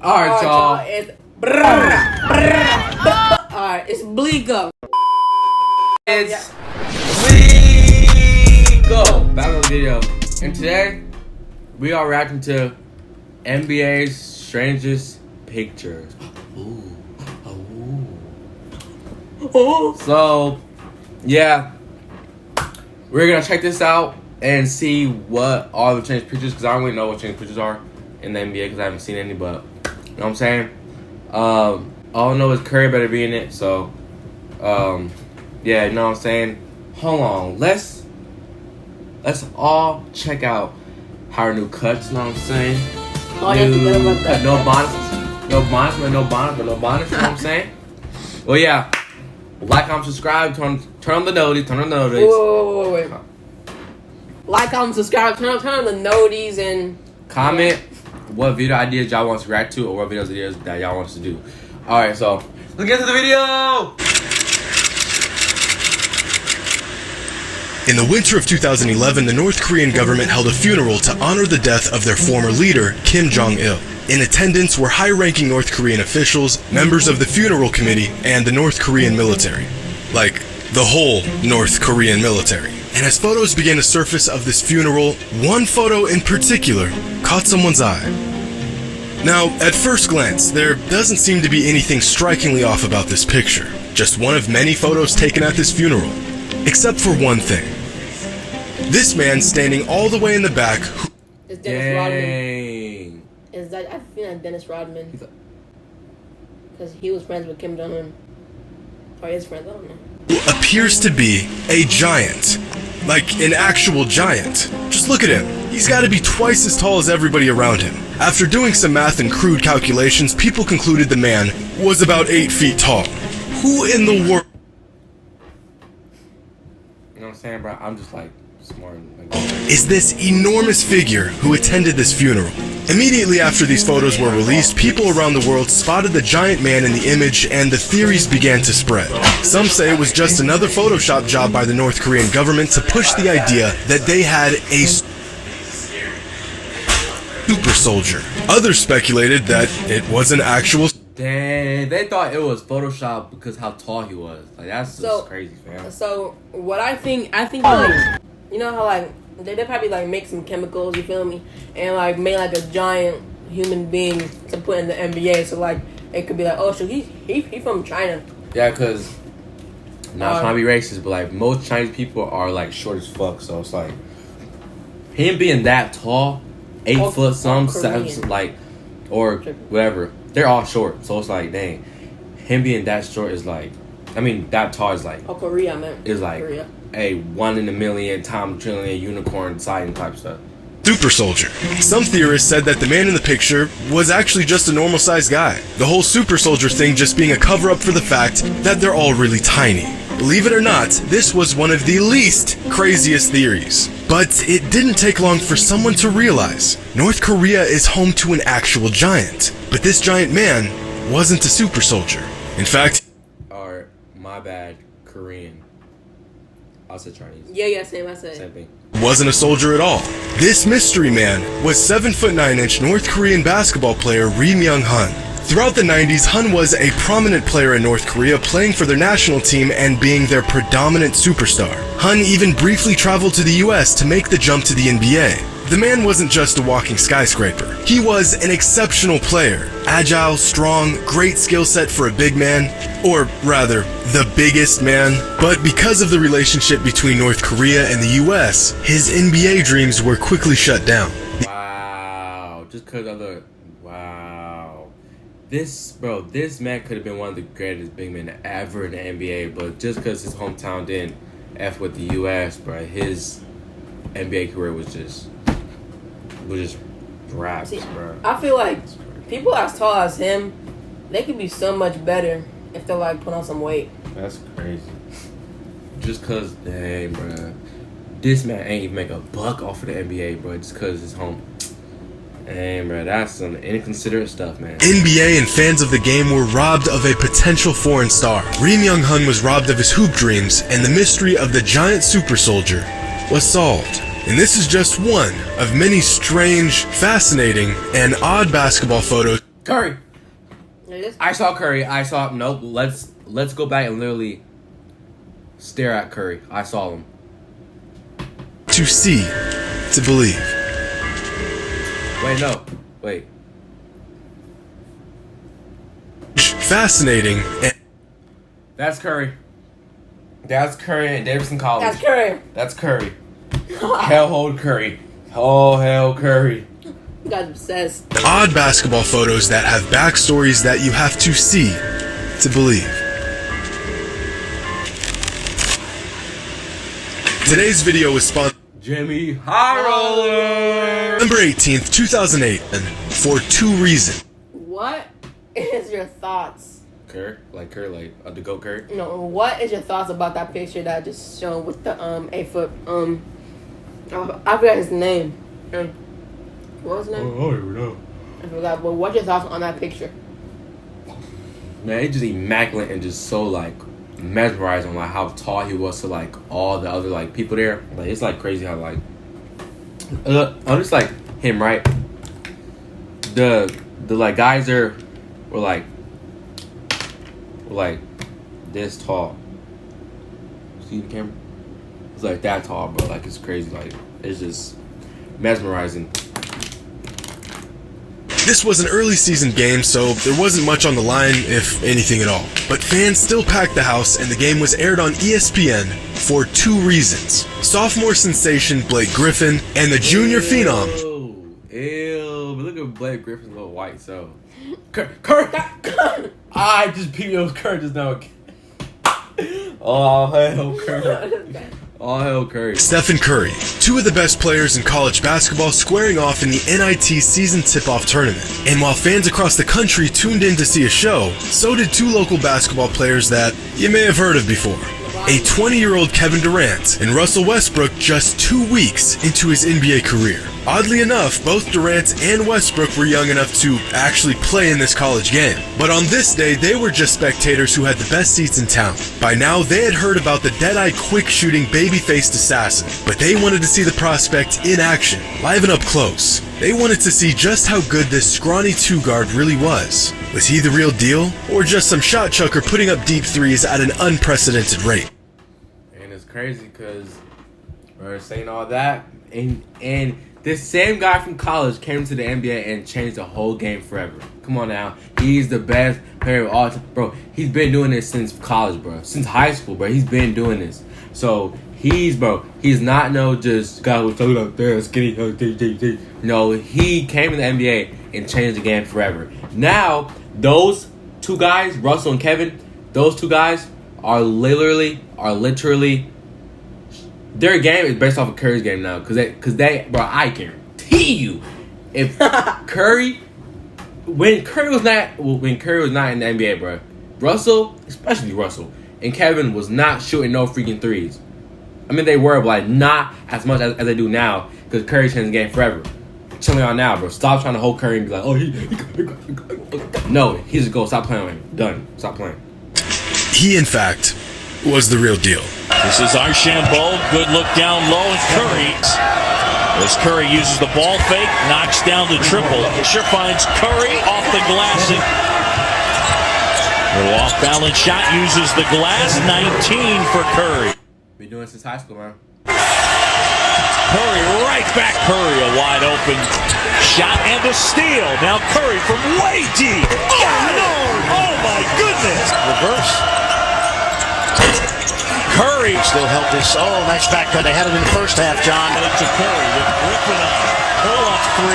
Alright, y'all. It's alright, it's B1eako. It's B1eako. Back on the video. And today, we are reacting to NBA's Strangest Pictures. Ooh. So, yeah. We're gonna check this out and see what all the changed pictures, because I don't really know what changed pictures are in the NBA because I haven't seen any, but you know what I'm saying? All I know is Curry better be in it, so yeah, you know what I'm saying? Hold on, let's all check out her new cuts, you know what I'm saying? No bonnets, you know what I'm saying? Well, yeah, like, comment, subscribe, turn on the noties, Wait. Like, comment, subscribe, turn on the noties, and comment what video ideas y'all want us to react to, or what videos ideas that y'all want us to do. Alright, so let's get to the video! In the winter of 2011, the North Korean government held a funeral to honor the death of their former leader, Kim Jong-il. In attendance were high-ranking North Korean officials, members of the funeral committee, and the North Korean military. Like, the whole North Korean military. And as photos began to surface of this funeral, one photo in particular caught someone's eye. Now, at first glance, there doesn't seem to be anything strikingly off about this picture. Just one of many photos taken at this funeral. Except for one thing. This man standing all the way in the back it's Dennis Rodman. Dang. Is that, I feel like Dennis Rodman. Because he was friends with Kim Jong-un. Or his friends, I don't know. appears to be a giant. Like an actual giant. Just look at him. He's got to be twice as tall as everybody around him. After doing some math and crude calculations, people concluded the man was about 8 feet tall. Who in the world? You know what I'm saying, bro? I'm just like smart. Is this enormous figure who attended this funeral? Immediately after these photos were released, people around the world spotted the giant man in the image and the theories began to spread. Some say it was just another Photoshop job by the North Korean government to push the idea that they had a super soldier. Others speculated that it was an actual. Dang, they thought it was Photoshop because how tall he was. Like, that's just crazy, fam. So what I think like, you know how like they probably like make some chemicals, you feel me, and like made like a giant human being to put in the NBA. So like it could be like, oh, so he from China. Yeah, cause not trying to be racist, but like most Chinese people are like short as fuck. So it's like him being that tall, 8 foot some, 7, like, or whatever. They're all short, so it's like, dang, him being that short is like, I mean, that tall is like, Korea, man. Is like a 1 in a million, time trillion, unicorn sighting type stuff. Super soldier. Some theorists said that the man in the picture was actually just a normal sized guy. The whole super soldier thing just being a cover up for the fact that they're all really tiny. Believe it or not, this was one of the least craziest theories. But it didn't take long for someone to realize North Korea is home to an actual giant. But this giant man wasn't a super soldier. In fact, or my bad, Korean. I'll say Chinese. Yeah, same. I said same thing. Wasn't a soldier at all. This mystery man was 7'9" North Korean basketball player Ri Myung-hun. Throughout the 90s, Hun was a prominent player in North Korea, playing for their national team and being their predominant superstar. Hun even briefly traveled to the US to make the jump to the NBA. The man wasn't just a walking skyscraper. He was an exceptional player. Agile, strong, great skill set for a big man. Or rather, the biggest man. But because of the relationship between North Korea and the US, his NBA dreams were quickly shut down. Wow. Just because of the... Wow. This man could have been one of the greatest big men ever in the NBA, but just because his hometown didn't F with the US, bro, his NBA career was just raps, bro. I feel like people as tall as him, they could be so much better if they like put on some weight. That's crazy. Just cause, dang, bro, this man ain't even make a buck off of the NBA, bro, just cause his home. Dang, bro, that's some inconsiderate stuff, man. NBA and fans of the game were robbed of a potential foreign star. Ri Myung-hun was robbed of his hoop dreams, and the mystery of the giant super soldier was solved. And this is just one of many strange, fascinating, and odd basketball photos Curry. It is. I saw Curry. Nope. Let's go back and literally stare at Curry. I saw him. To see, to believe. Wait, no. Wait. Fascinating. That's Curry. That's Curry at Davidson College. That's Curry. That's Curry. Hell hold Curry. Oh, hell Curry. You guys obsessed. Odd basketball photos that have backstories that you have to see to believe. Today's video was sponsored Jimmy High Roller. November 18th, 2008, and for 2 reasons. What is your thoughts? Curry? Like the GOAT Curry? No, what is your thoughts about that picture that I just shown with the 8-foot I forgot his name. What was his name? I don't even know. I forgot. But what's your thoughts on that picture? Man, it's just immaculate and just so like mesmerizing, like how tall he was to like all the other like people there. Like it's like crazy how like I'm just like him, right? The like guys there were like this tall. See the camera? It's like that tall, bro. Like it's crazy. Like it's just mesmerizing. This was an early season game, so there wasn't much on the line, if anything at all. But fans still packed the house, and the game was aired on ESPN for 2 reasons. Sophomore sensation Blake Griffin and the junior phenom. Ew, but look at Blake Griffin's little white so. Curry! I just peeped those Curry just now. Oh, hell Curry. Oh, hell Curry. Stephen Curry, 2 of the best players in college basketball squaring off in the NIT season tip-off tournament. And while fans across the country tuned in to see a show, so did 2 local basketball players that you may have heard of before. A 20-year-old Kevin Durant and Russell Westbrook just 2 weeks into his NBA career. Oddly enough, both Durant and Westbrook were young enough to actually play in this college game. But on this day, they were just spectators who had the best seats in town. By now, they had heard about the dead-eye quick-shooting baby-faced assassin, but they wanted to see the prospect in action, live and up close. They wanted to see just how good this scrawny 2-guard really was. Was he the real deal, or just some shot chucker putting up deep threes at an unprecedented rate? And it's crazy because we're saying all that, and this same guy from college came to the NBA and changed the whole game forever. Come on now. He's the best player of all time. Bro, he's been doing this since college, bro. Since high school, bro. He's been doing this. So, he's not no just guy who's talking out there, skinny. No, he came in the NBA and changed the game forever. Now, those 2 guys, Russell and Kevin, those 2 guys are literally their game is based off of Curry's game now, cause they, bro, I guarantee you, if when Curry was not in the NBA, bro, Russell, especially Russell, and Kevin was not shooting no freaking threes. I mean, they were, but like not as much as they do now, cause Curry changed the game forever. Chilling on now, bro. Stop trying to hold Curry and be like, oh, no, he just go, stop playing with him. Done. Stop playing. He, in fact, was the real deal. This is Archambault. Good look down low, and Curry. As Curry uses the ball fake, knocks down the triple. Sure finds Curry off the glass. Little off-balance shot, uses the glass. 19 for Curry. Been doing this since high school, man. Curry right back. Curry a wide open shot and a steal. Now Curry from way deep. Oh no! Oh my goodness! Reverse. Curry still held this. Oh, nice backcut. They had it in the first half, John. To Curry with Griffin up. Pull up 3.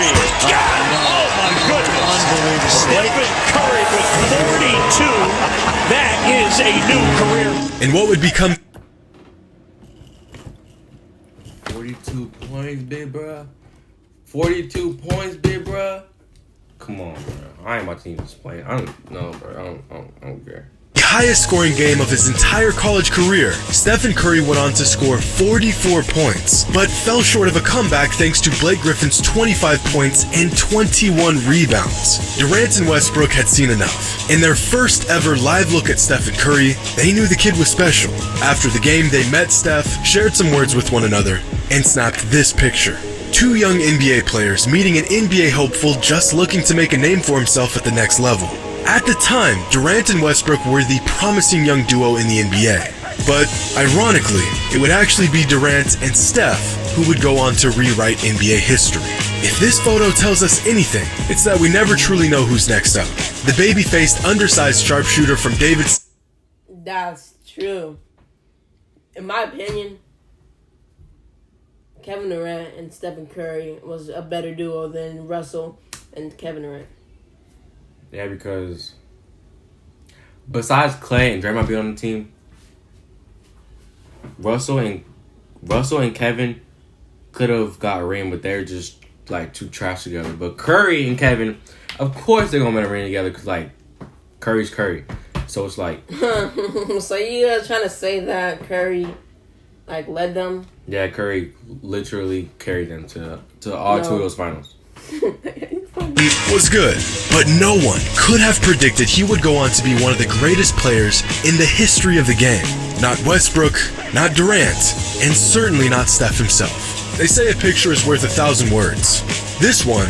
God! Oh my goodness! Unbelievable. Stephen Curry with 42. That is a new career. And what would become 42 points, big bruh. 42 points, big bruh. Come on, bro. I ain't my team just playing. I don't know, bro. I don't care. the highest scoring game of his entire college career. Stephen Curry went on to score 44 points, but fell short of a comeback thanks to Blake Griffin's 25 points and 21 rebounds. Durant and Westbrook had seen enough. In their first ever live look at Stephen Curry, they knew the kid was special. After the game, they met Steph, shared some words with one another, and snapped this picture. 2 young NBA players meeting an NBA hopeful just looking to make a name for himself at the next level. At the time, Durant and Westbrook were the promising young duo in the NBA. But, ironically, it would actually be Durant and Steph who would go on to rewrite NBA history. If this photo tells us anything, it's that we never truly know who's next up. The baby-faced, undersized sharpshooter from David's... That's true. In my opinion, Kevin Durant and Stephen Curry was a better duo than Russell and Kevin Durant. Yeah, because besides Clay and Draymond being on the team, Russell and Kevin could have got a ring, but they're just like too trash together. But Curry and Kevin, of course they're gonna win a ring together because like Curry's Curry. So it's like so you trying to say that Curry like led them? Yeah, Curry literally carried them to all 2 of those finals. was good, but no one could have predicted he would go on to be one of the greatest players in the history of the game. Not Westbrook, not Durant, and certainly not Steph himself. They say a picture is worth 1,000 words. This one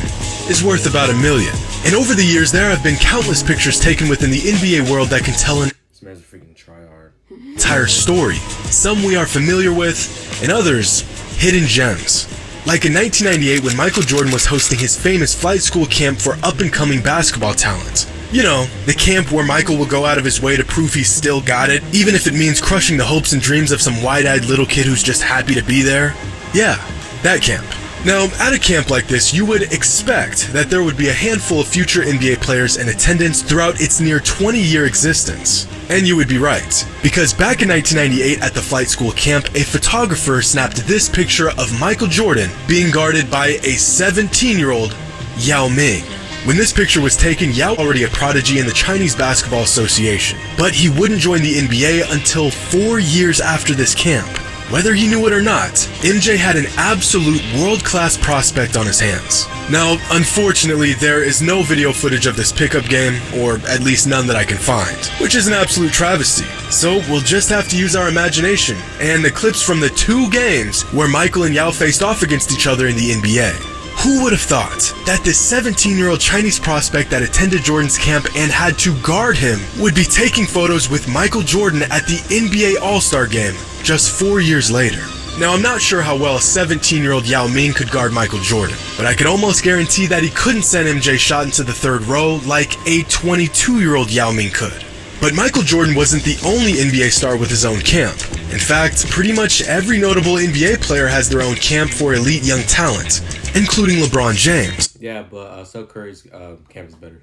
is worth about 1 million. And over the years, there have been countless pictures taken within the NBA world that can tell an This man's a freaking tryhard. entire story. Some we are familiar with, and others hidden gems. Like in 1998 when Michael Jordan was hosting his famous flight school camp for up-and-coming basketball talent. You know, the camp where Michael will go out of his way to prove he's still got it, even if it means crushing the hopes and dreams of some wide-eyed little kid who's just happy to be there. Yeah, that camp. Now, at a camp like this, you would expect that there would be a handful of future NBA players in attendance throughout its near 20-year existence. And you would be right, because back in 1998 at the flight school camp, a photographer snapped this picture of Michael Jordan being guarded by a 17-year-old Yao Ming. When this picture was taken, Yao already a prodigy in the Chinese Basketball Association, but he wouldn't join the NBA until 4 years after this camp. Whether he knew it or not, MJ had an absolute world-class prospect on his hands. Now, unfortunately, there is no video footage of this pickup game, or at least none that I can find, which is an absolute travesty. So we'll just have to use our imagination, and the clips from the 2 games where Michael and Yao faced off against each other in the NBA. Who would have thought that this 17-year-old Chinese prospect that attended Jordan's camp and had to guard him would be taking photos with Michael Jordan at the NBA All-Star Game just 4 years later? Now, I'm not sure how well a 17-year-old Yao Ming could guard Michael Jordan, but I can almost guarantee that he couldn't send MJ shot into the 3rd row like a 22-year-old Yao Ming could. But Michael Jordan wasn't the only NBA star with his own camp. In fact, pretty much every notable NBA player has their own camp for elite young talent, including LeBron James. Yeah, but Steph Curry's camp is better.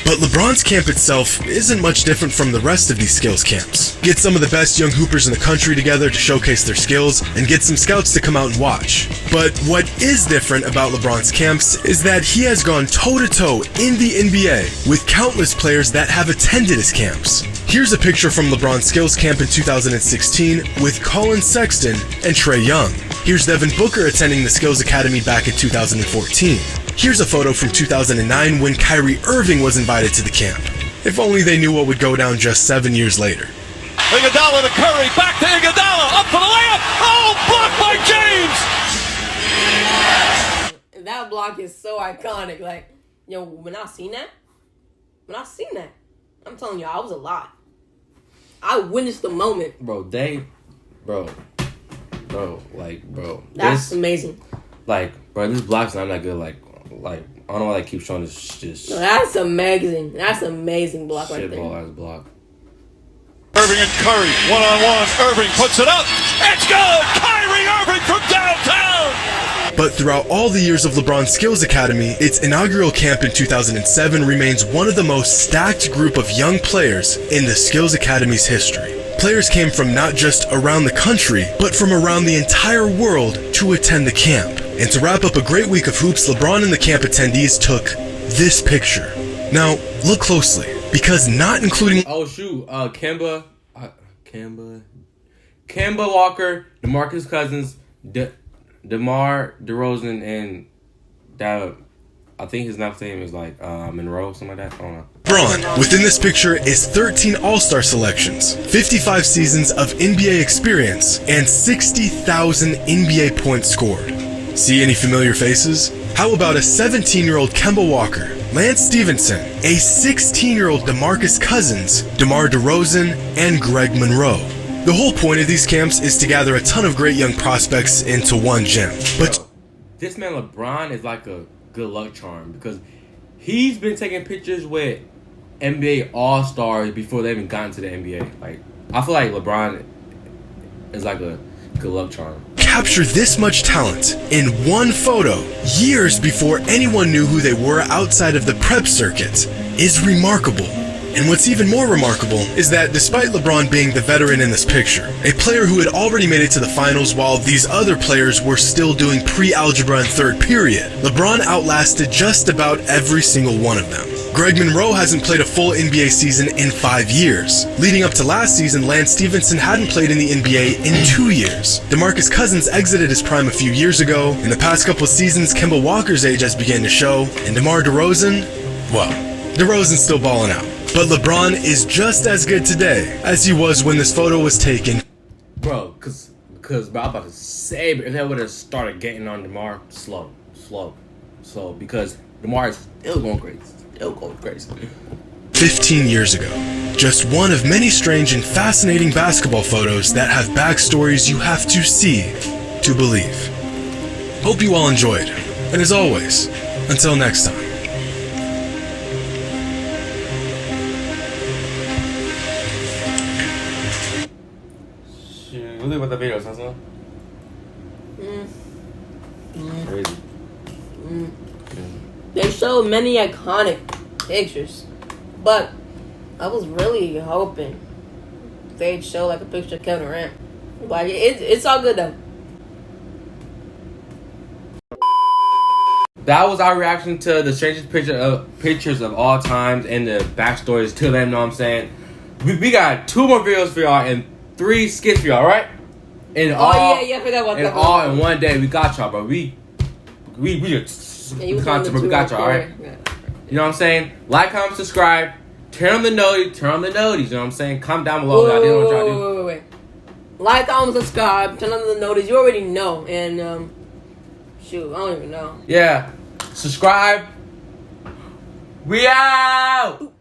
But LeBron's camp itself isn't much different from the rest of these skills camps. Get some of the best young hoopers in the country together to showcase their skills, and get some scouts to come out and watch. But what is different about LeBron's camps is that he has gone toe-to-toe in the NBA with countless players that have attended his camps. Here's a picture from LeBron's skills camp in 2016 with Colin Sexton and Trae Young. Here's Devin Booker attending the Skills Academy back in 2014. Here's a photo from 2009 when Kyrie Irving was invited to the camp. If only they knew what would go down just 7 years later. Iguodala to Curry, back to Iguodala, up for the layup. Oh, blocked by James. That block is so iconic. Like, yo, when I seen that, I'm telling you, I was alive. I witnessed the moment. Bro. That's amazing. Like, bro, this block's not that good. Like, I don't know why they keep showing this just No, that's amazing. That's an amazing block right shit there. ball ass block. Irving and Curry, one-on-one. Irving puts it up. It's good. Kyrie Irving from downtown. But throughout all the years of LeBron's Skills Academy, its inaugural camp in 2007 remains one of the most stacked group of young players in the Skills Academy's history. Players came from not just around the country, but from around the entire world to attend the camp. And to wrap up a great week of hoops, LeBron and the camp attendees took this picture. Now, look closely, because not including... Oh shoot, Kemba Walker, DeMarcus Cousins, DeMar DeRozan, and I think his last name is like Monroe, something like that. I don't know. LeBron, within this picture, is 13 All-Star selections, 55 seasons of NBA experience, and 60,000 NBA points scored. See any familiar faces? How about a 17-year-old Kemba Walker, Lance Stevenson, a 16-year-old DeMarcus Cousins, DeMar DeRozan, and Greg Monroe? The whole point of these camps is to gather a ton of great young prospects into one gym. But Bro, this man LeBron is like a good luck charm because he's been taking pictures with NBA All-Stars before they even got into the NBA. Like, I feel like LeBron is like a good luck charm. capture this much talent in one photo, years before anyone knew who they were outside of the prep circuit, is remarkable. And what's even more remarkable is that despite LeBron being the veteran in this picture, a player who had already made it to the finals while these other players were still doing pre-algebra and third period, LeBron outlasted just about every single one of them. Greg Monroe hasn't played a full NBA season in 5 years. Leading up to last season, Lance Stevenson hadn't played in the NBA in 2 years. DeMarcus Cousins exited his prime a few years ago. In the past couple seasons, Kemba Walker's age has begun to show, and DeMar DeRozan, well, DeRozan's still balling out. But LeBron is just as good today as he was when this photo was taken. Bro, because I'm about to say, but if they would have started getting on DeMar, slow, because DeMar is still going crazy. 15 years ago. Just one of many strange and fascinating basketball photos that have backstories you have to see to believe. Hope you all enjoyed. And as always, until next time. What do you think about the video, Sansa? Crazy. They showed many iconic pictures, but I was really hoping they'd show like a picture of Kevin Durant. Like it's all good though. That was our reaction to the strangest pictures of all times and the backstories to them. Know what I'm saying? We got 2 more videos for y'all and 3 skits for y'all, right? And I forgot about that. All in one day. We got y'all, bro. We content, but we got y'all, alright? Yeah. You know what I'm saying? Like, comment, subscribe, turn on the noties, you know what I'm saying? Comment down below, y'all know what y'all do. Wait. Like, comment, subscribe, turn on the notice. You already know. And shoot, I don't even know. Yeah. Subscribe. We out!